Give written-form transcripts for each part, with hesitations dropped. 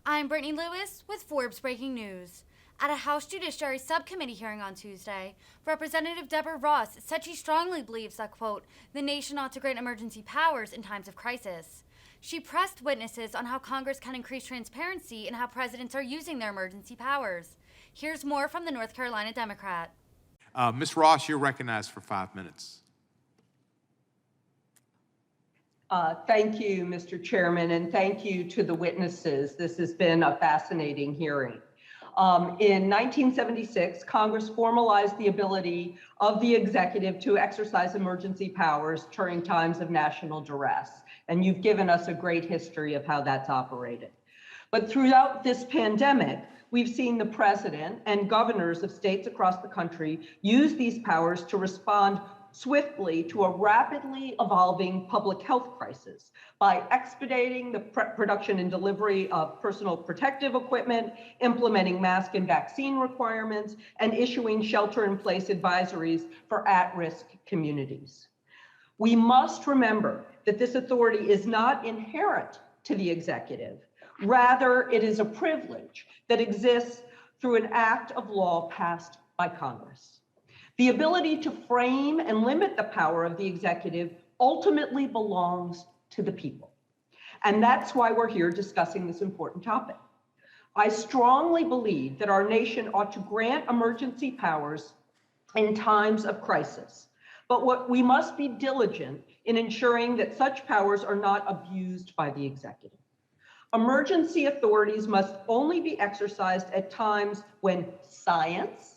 I'm Brittany Lewis with Forbes Breaking News. At a House Judiciary Subcommittee hearing on Tuesday, Representative Deborah Ross said she strongly believes that, quote, the nation ought to grant emergency powers in times of crisis. She pressed witnesses on how Congress can increase transparency in how presidents are using their emergency powers. Here's more from the North Carolina Democrat. Ms. Ross, you're recognized for 5 minutes. Thank you, Mr. Chairman, and thank you to the witnesses. This has been a fascinating hearing. In 1976, Congress formalized the ability of the executive to exercise emergency powers during times of national duress, and you've given us a great history of how that's operated. But throughout this pandemic, we've seen the president and governors of states across the country use these powers to respond swiftly to a rapidly evolving public health crisis by expediting the production and delivery of personal protective equipment, implementing mask and vaccine requirements, and issuing shelter-in-place advisories for at-risk communities. We must remember that this authority is not inherent to the executive. Rather, it is a privilege that exists through an act of law passed by Congress. The ability to frame and limit the power of the executive ultimately belongs to the people. And that's why we're here discussing this important topic. I strongly believe that our nation ought to grant emergency powers in times of crisis. But what we must be diligent in ensuring that such powers are not abused by the executive. Emergency authorities must only be exercised at times when science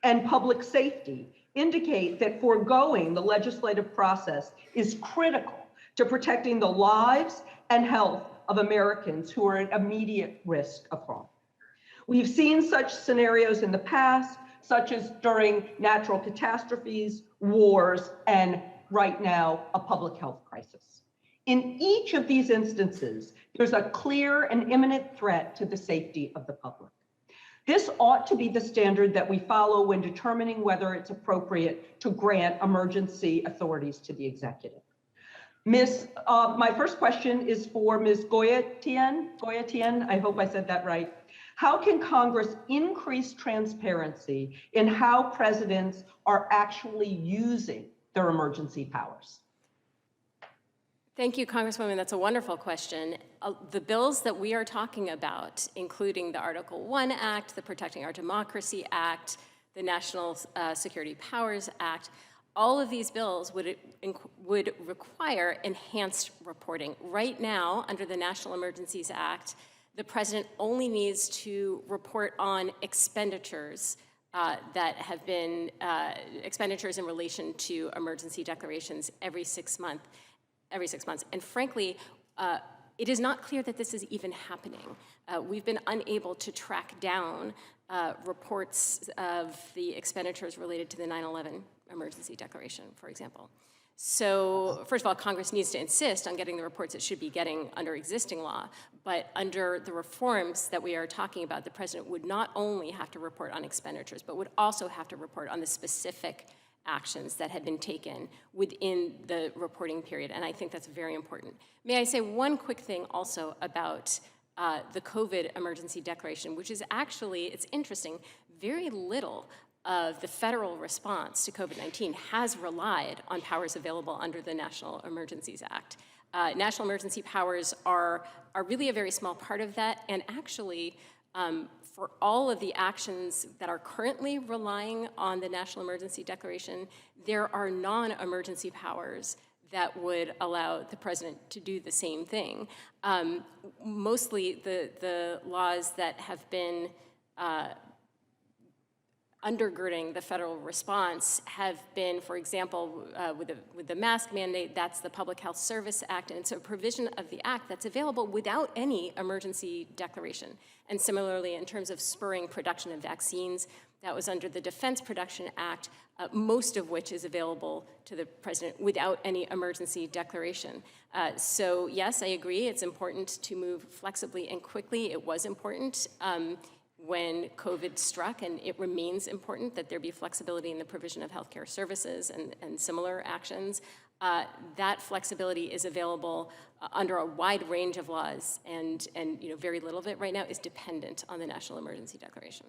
and public safety indicate that foregoing the legislative process is critical to protecting the lives and health of Americans who are at immediate risk of harm. We've seen such scenarios in the past, such as during natural catastrophes, wars, and right now, a public health crisis. In each of these instances, there's a clear and imminent threat to the safety of the public. This ought to be the standard that we follow when determining whether it's appropriate to grant emergency authorities to the executive. My first question is for Ms. Goyetien, I hope I said that right. How can Congress increase transparency in how presidents are actually using their emergency powers? Thank you, Congresswoman. That's a wonderful question. The bills that we are talking about, including the Article 1 Act, the Protecting Our Democracy Act, the National Security Powers Act, all of these bills would require enhanced reporting. Right now, under the National Emergencies Act, the president only needs to report on expenditures that have been expenditures in relation to emergency declarations every 6 months. And frankly, it is not clear that this is even happening. We've been unable to track down reports of the expenditures related to the 9/11 emergency declaration, for example. So first of all, Congress needs to insist on getting the reports it should be getting under existing law, but under the reforms that we are talking about, the president would not only have to report on expenditures, but would also have to report on the specific actions that had been taken within the reporting period, and I think that's very important. May I say one quick thing also about the COVID emergency declaration, which is actually, it's interesting, very little of the federal response to COVID-19 has relied on powers available under the National Emergencies Act. National emergency powers are really a very small part of that, and actually, for all of the actions that are currently relying on the National Emergency Declaration, there are non-emergency powers that would allow the president to do the same thing. Mostly the laws that have been undergirding the federal response have been, for example, with the mask mandate, that's the Public Health Service Act, and it's a provision of the act that's available without any emergency declaration. And similarly, in terms of spurring production of vaccines, that was under the Defense Production Act, most of which is available to the president without any emergency declaration. So yes, I agree, it's important to move flexibly and quickly. It was important when COVID struck, and it remains important that there be flexibility in the provision of healthcare services and similar actions. that flexibility is available under a wide range of laws, and very little of it right now is dependent on the National Emergency Declaration.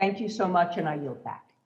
Thank you so much, and I yield back.